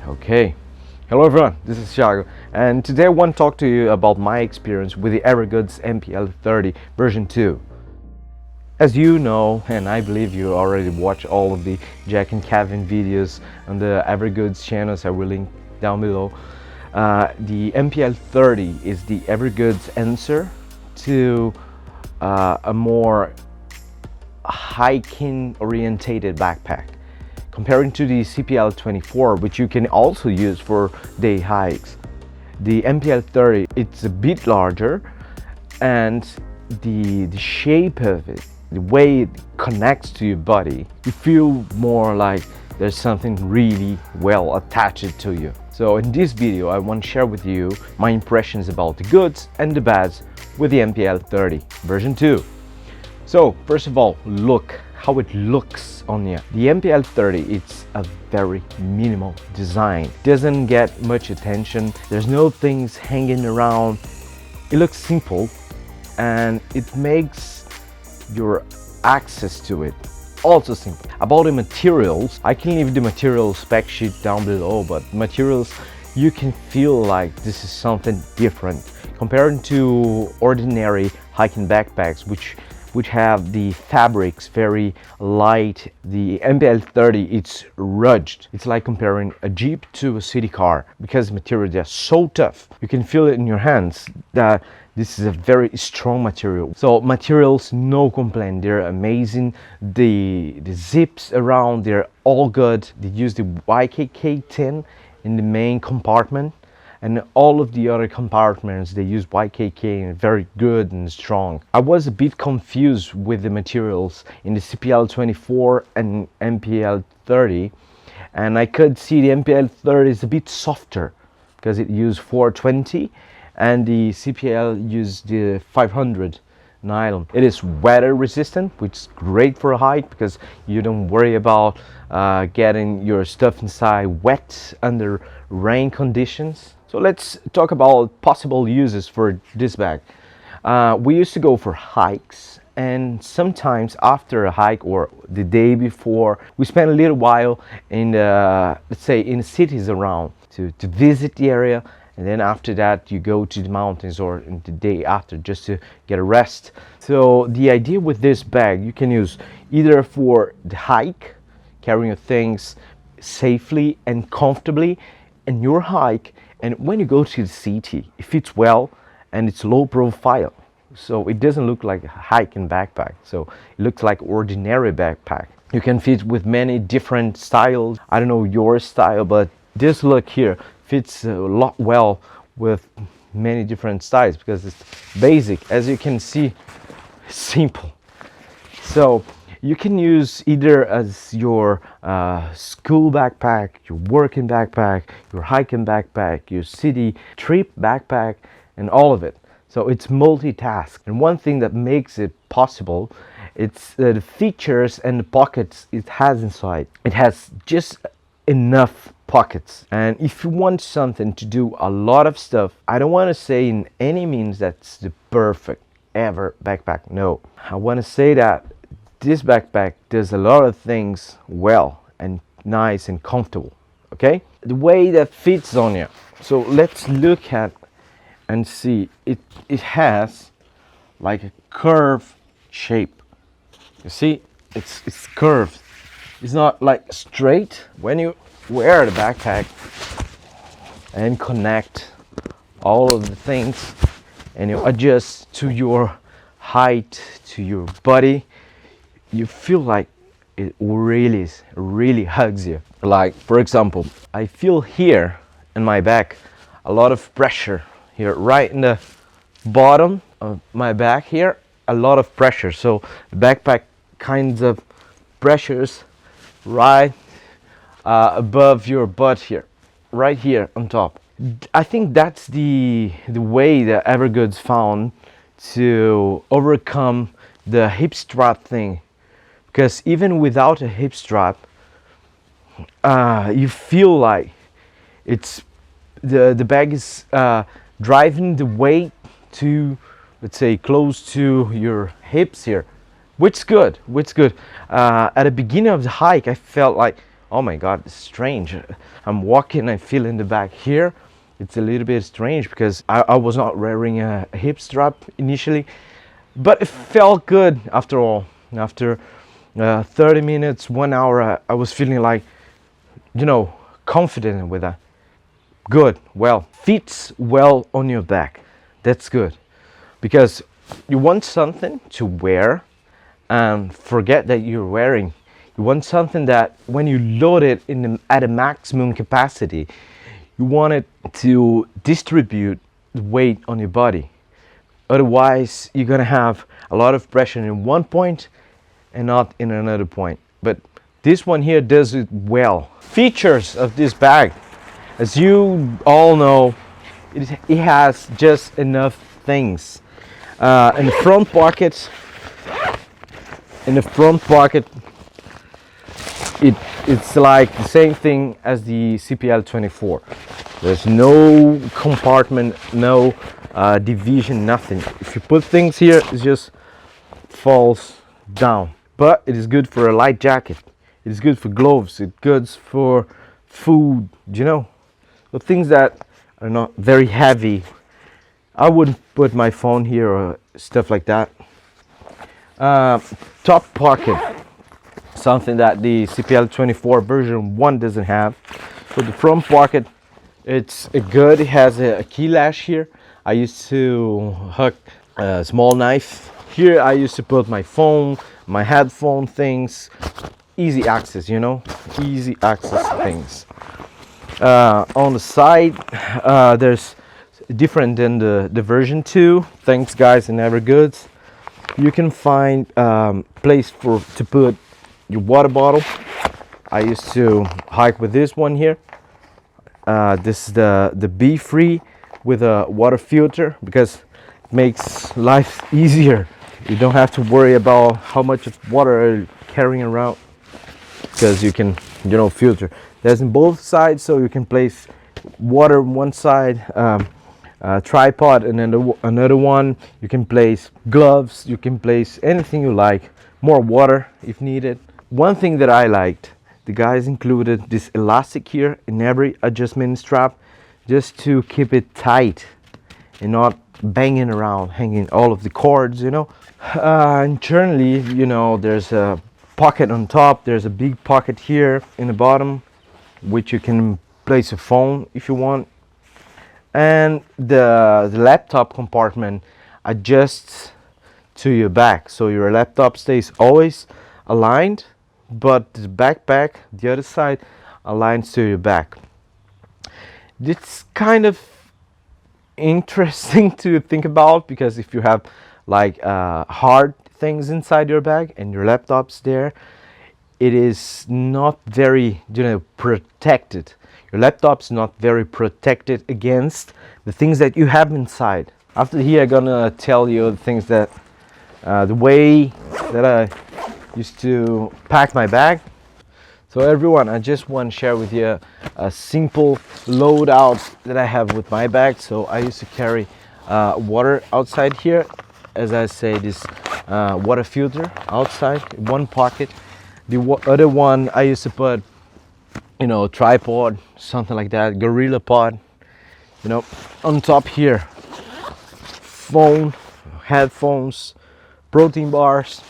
Okay, hello everyone, this is Thiago, and today I want to talk to you about my experience with the EVERGOODS MPL30 version 2. As you know, and I believe you already watch all of the Jack and Kevin videos on the EVERGOODS channels I will link down below, the MPL30 is the EVERGOODS answer to a more hiking orientated backpack. Comparing to the CPL24, which you can also use for day hikes, the MPL30, it's a bit larger, and the shape of it, the way it connects to your body, you feel more like there's something really well attached to you. So in this video, I want to share with you my impressions about the goods and the bads with the MPL30 version 2. So first of all, look how it looks on you. The MPL30, it's a very minimal design. Doesn't get much attention. There's no things hanging around. It looks simple, and it makes your access to it also simple. About the materials, I can leave the material spec sheet down below, but materials, you can feel like this is something different compared to ordinary hiking backpacks, which have the fabrics very light. The MPL30, it's rugged. It's like comparing a Jeep to a city car, because the materials are so tough. You can feel it in your hands that this is a very strong material. So materials, no complaint, they're amazing. The zips around, they're all good. They use the YKK tin in the main compartment, and all of the other compartments they use YKK, and very good and strong. I was a bit confused with the materials in the CPL24 and MPL30, and I could see the MPL30 is a bit softer because it used 420 and the CPL used the 500 nylon. It is weather resistant, which is great for a hike because you don't worry about getting your stuff inside wet under rain conditions. So let's talk about possible uses for this bag. We used to go for hikes, and sometimes after a hike or the day before, we spend a little while in the, let's say, in the cities around to visit the area, and then after that you go to the mountains, or in the day after, just to get a rest. So the idea with this bag, you can use either for the hike, carrying your things safely and comfortably in your hike, and when you go to the city, it fits well and it's low profile, so it doesn't look like a hiking backpack. So it looks like ordinary backpack. You can fit with many different styles. I don't know your style, but this look here fits a lot well with many different styles because it's basic, as you can see, simple. So you can use either as your school backpack, your working backpack, your hiking backpack, your city trip backpack, and all of it. So it's multitask. And one thing that makes it possible, it's the features and the pockets it has inside. It has just enough pockets. And if you want something to do a lot of stuff, I don't want to say in any means that's the perfect ever backpack. No, I want to say that this backpack does a lot of things well and nice and comfortable. Okay, the way that fits on you. So let's look at and see. It has like a curved shape. You see, it's curved. It's not like straight. When you wear the backpack and connect all of the things and you adjust to your height, to your body, you feel like it really hugs you. Like, for example, I feel here in my back a lot of pressure here, right in the bottom of my back here, a lot of pressure. So the backpack kinds of pressures right above your butt here, right here on top. I think that's the way that EVERGOODS found to overcome the hip strap thing. Because even without a hip strap, you feel like it's the bag is driving the weight to, let's say, close to your hips here, which is good. At the beginning of the hike, I felt like, oh my god, it's strange. I'm walking, I feel in the back here it's a little bit strange because I was not wearing a hip strap initially, but it felt good after all. After 30 minutes, 1 hour, I was feeling like, you know, confident with that. Good, well, fits well on your back. That's good, because you want something to wear and forget that you're wearing. You want something that when you load it at a maximum capacity, you want it to distribute the weight on your body. Otherwise, you're gonna have a lot of pressure in one point and not in another point. But this one here does it well. Features of this bag, as you all know, it has just enough things. In the front pocket, it's like the same thing as the CPL24. There's no compartment, no division, nothing. If you put things here, it just falls down. But it is good for a light jacket. It is good for gloves. It's good for food, you know, the things that are not very heavy. I wouldn't put my phone here or stuff like that. Top pocket, something that the CPL24 version 1 doesn't have. For the front pocket, it's good. It has a key lash here. I used to hook a small knife. Here I used to put my phone, my headphone things. Easy access, you know, easy access things. On the side, there's different than the version 2. Thanks guys in EVERGOODS. You can find place to put your water bottle. I used to hike with this one here. This is the Be Free with a water filter, because it makes life easier. You don't have to worry about how much of water you're carrying around, because you can, you know, filter. There's in both sides, so you can place water on one side, tripod, and then another one. You can place gloves, you can place anything you like, more water if needed. One thing that I liked, the guys included this elastic here in every adjustment strap, just to keep it tight and not banging around, hanging all of the cords, you know. Internally, you know, there's a pocket on top, there's a big pocket here in the bottom, which you can place a phone if you want. And the laptop compartment adjusts to your back, so your laptop stays always aligned, but the backpack, the other side, aligns to your back. It's kind of interesting to think about, because if you have like hard things inside your bag and your laptop's there, it is not very, you know, protected. Your laptop's not very protected against the things that you have inside. After here, I'm gonna tell you the things that the way that I used to pack my bag. So everyone, I just want to share with you a simple loadout that I have with my bag. So I used to carry water outside here. As I say, this water filter outside, one pocket. The other one I used to put, you know, tripod, something like that, gorilla pod, you know. On top here, phone, headphones, protein bars.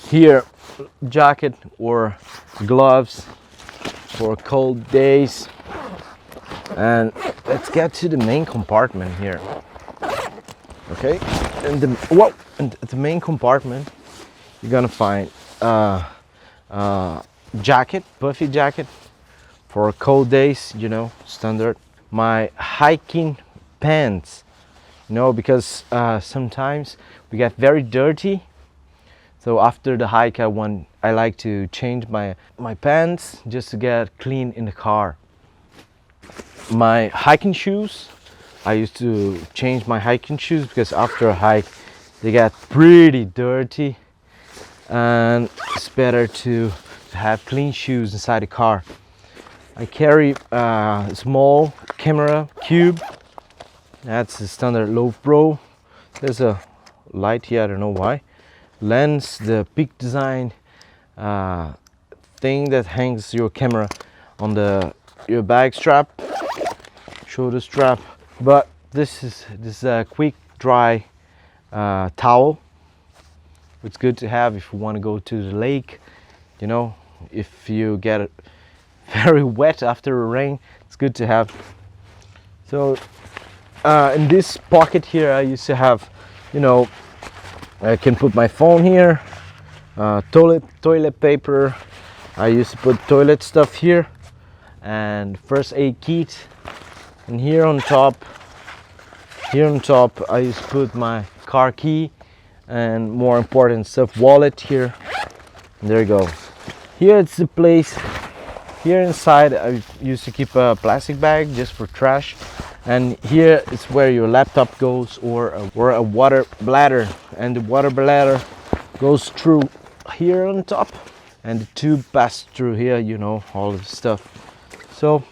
Here, jacket or gloves for cold days. And let's get to the main compartment here. Okay, and the main compartment, you're gonna find jacket, puffy jacket for cold days, you know, standard. My hiking pants, you know, because sometimes we get very dirty. So after the hike, I like to change my pants just to get clean in the car. My hiking shoes, I used to change my hiking shoes because after a hike they get pretty dirty, and it's better to have clean shoes inside the car. I carry a small camera cube. That's the standard low pro. There's a light here, I don't know why. Lens, the Peak Design thing that hangs your camera on your bag strap, shoulder strap. But this is a quick dry towel. It's good to have if you want to go to the lake, you know, if you get very wet after a rain, it's good to have. So in this pocket here I used to have, you know, I can put my phone here, toilet paper. I used to put toilet stuff here, and first aid kit. And here on top I used to put my car key and more important stuff, wallet here. And there you go. Here it's the place. Here inside I used to keep a plastic bag just for trash, and here is where your laptop goes, or a water bladder, and the water bladder goes through here on top, and the tube passes through here, you know, all of the stuff. So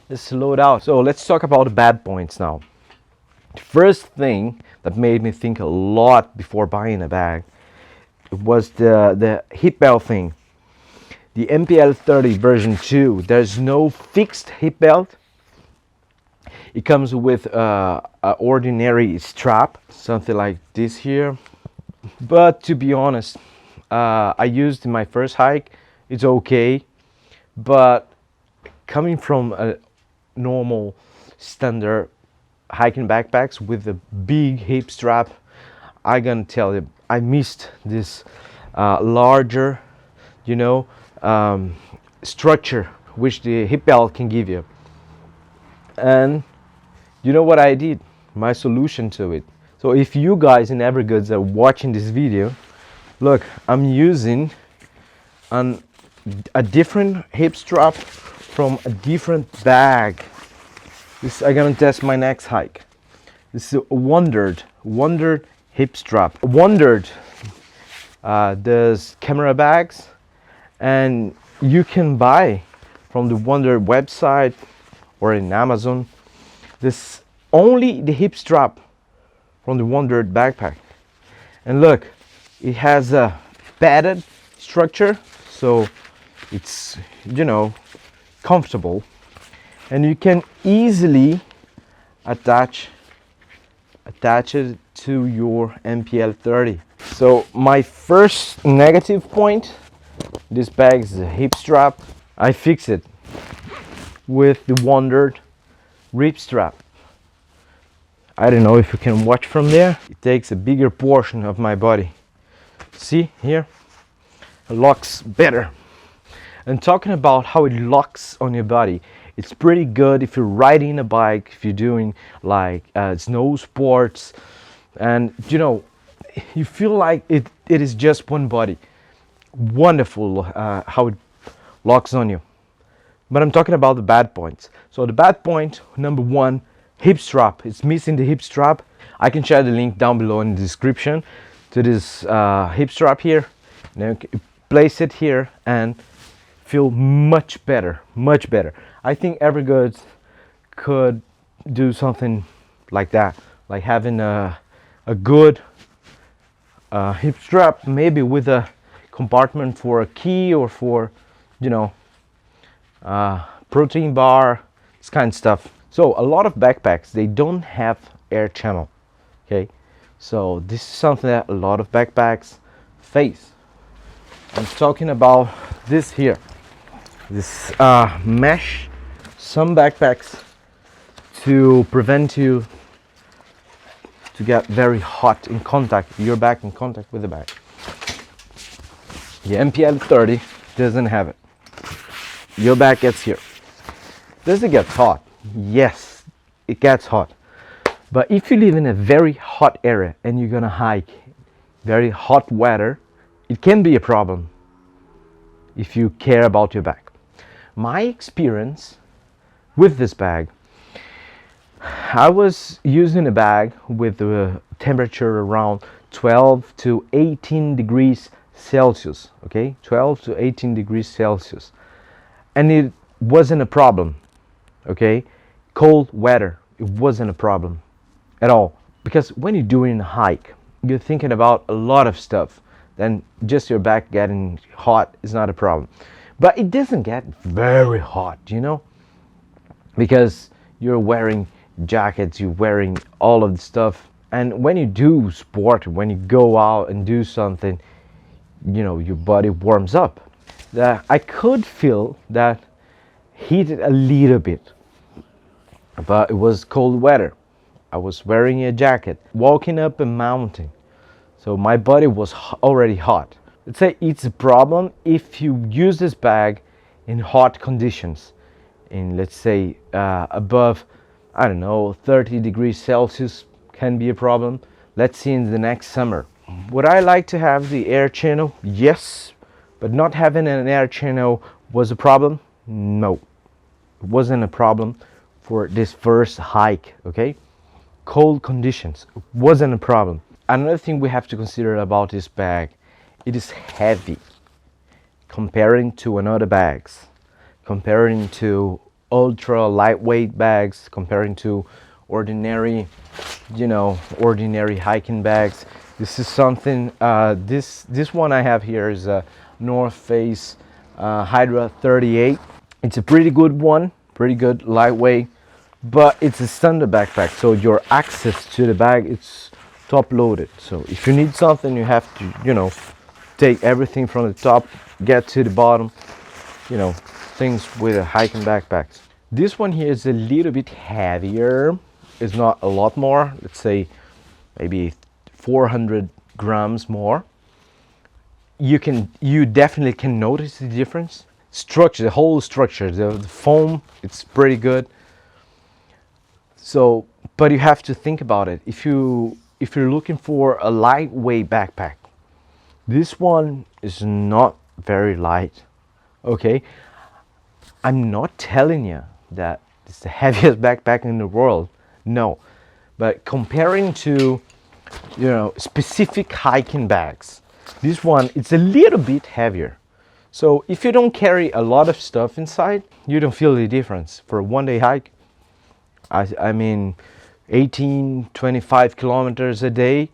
let's load out. So let's talk about the bad points now. The first thing that made me think a lot before buying a bag was the hip belt thing. The MPL30 version 2, there's no fixed hip belt. It comes with an ordinary strap, something like this here. But to be honest, I used in my first hike, it's okay. But coming from a normal standard hiking backpacks with a big hip strap, I gonna tell you, I missed this larger, you know, structure which the hip belt can give you. And you know what I did? My solution to it. So if you guys in EVERGOODS are watching this video, look, I'm using a different hip strap from a different bag. This I'm gonna test my next hike. This is a Wondered hip strap. Wondered does camera bags, and you can buy from the Wondered website or in Amazon. This only the hip strap from the Wondered backpack. And look, it has a padded structure, so it's, you know, comfortable, and you can easily attach it to your MPL30. So my first negative point, this bag is a hip strap. I fix it with the Wondered rib strap. I don't know if you can watch from there. It takes a bigger portion of my body. See here? It locks better. And talking about how it locks on your body, it's pretty good if you're riding a bike, if you're doing like snow sports, and you know, you feel like it is just one body. Wonderful how it locks on you. But I'm talking about the bad points. So the bad point number one, hip strap. It's missing the hip strap. I can share the link down below in the description to this hip strap here. Now you place it here and feel much better, much better. I think EVERGOODS could do something like that, like having a good hip strap, maybe with a compartment for a key or for, you know, protein bar, this kind of stuff. So a lot of backpacks, they don't have air channel. Okay, so this is something that a lot of backpacks face. I'm talking about this here, this mesh. Some backpacks, to prevent you to get very hot in contact, your back in contact with the bag. The MPL30 doesn't have it. Your back gets here. Does it get hot? Yes, it gets hot. But if you live in a very hot area and you're gonna hike very hot weather, it can be a problem if you care about your back. My experience with this bag, I was using a bag with a temperature around 12 to 18 degrees Celsius, okay? 12 to 18 degrees Celsius. And it wasn't a problem, okay? Cold weather, it wasn't a problem at all. Because when you're doing a hike, you're thinking about a lot of stuff. Then just your back getting hot is not a problem. but it doesn't get very hot, you know, because you're wearing jackets, you're wearing all of the stuff, and when you do sport, when you go out and do something, you know, your body warms up. I could feel that heated a little bit, but it was cold weather. I was wearing a jacket, walking up a mountain, so my body was already hot. Let's say it's a problem if you use this bag in hot conditions, in, let's say, above, I don't know, 30 degrees Celsius can be a problem. Let's see in the next summer. Would I like to have the air channel? Yes, but not having an air channel was a problem? No, it wasn't a problem for this first hike, okay? Cold conditions wasn't a problem. Another thing we have to consider about this bag, it is heavy comparing to another bags, comparing to ultra lightweight bags, comparing to ordinary, you know, ordinary hiking bags. This is something, this one I have here is a North Face Hydra 38. It's a pretty good one, pretty good, lightweight, but it's a standard backpack, so your access to the bag, it's top loaded. So if you need something, you have to, you know, take everything from the top, get to the bottom, you know, things with a hiking backpacks. This one here is a little bit heavier. It's not a lot more, let's say maybe 400 grams more. You definitely can notice the difference. Structure, the whole structure, the foam, it's pretty good. So, but you have to think about it. If you're looking for a lightweight backpack, this one is not very light. Okay, I'm not telling you that it's the heaviest backpack in the world. No, but comparing to, you know, specific hiking bags, this one, it's a little bit heavier. So if you don't carry a lot of stuff inside, you don't feel the difference. For a one-day hike, I mean 18-25 kilometers a day,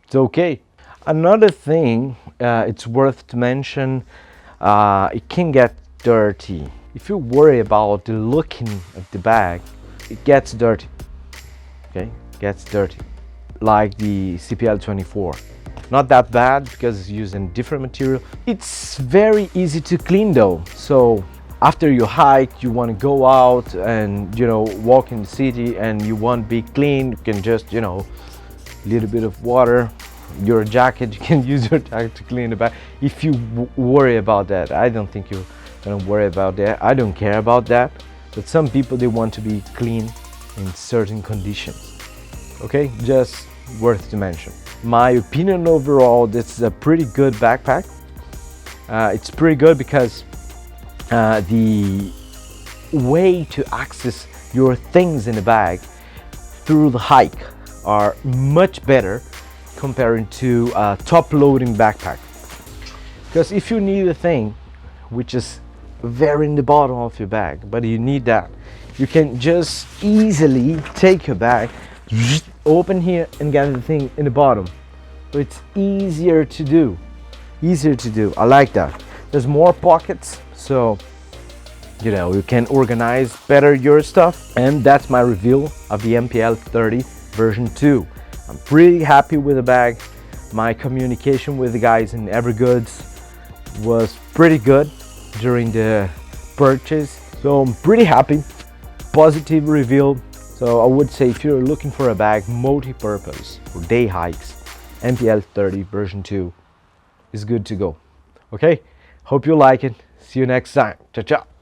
it's okay. Another thing, it's worth to mention, it can get dirty. If you worry about the looking of the bag, it gets dirty. Okay, gets dirty, like the CPL24. Not that bad because it's using different material. It's very easy to clean though. So after you hike, you want to go out and, you know, walk in the city and you want to be clean, you can just, you know, a little bit of water, your jacket, you can use your jacket to clean the bag. If you worry about that, I don't think you're gonna worry about that. I don't care about that, but some people, they want to be clean in certain conditions. Okay, just worth to mention. My opinion overall, this is a pretty good backpack. It's pretty good because the way to access your things in the bag through the hike are much better comparing to a top loading backpack. Because if you need a thing which is very in the bottom of your bag, but you need that, you can just easily take your bag, open here and get the thing in the bottom. So it's easier to do. I like that. There's more pockets, so you know, you can organize better your stuff. And that's my review of the MPL30 version 2. I'm pretty happy with the bag. My communication with the guys in EVERGOODS was pretty good during the purchase, so I'm pretty happy. Positive review. So I would say if you're looking for a bag multi-purpose for day hikes, MPL30 version 2 is good to go. Okay, hope you like it. See you next time. Ciao, ciao.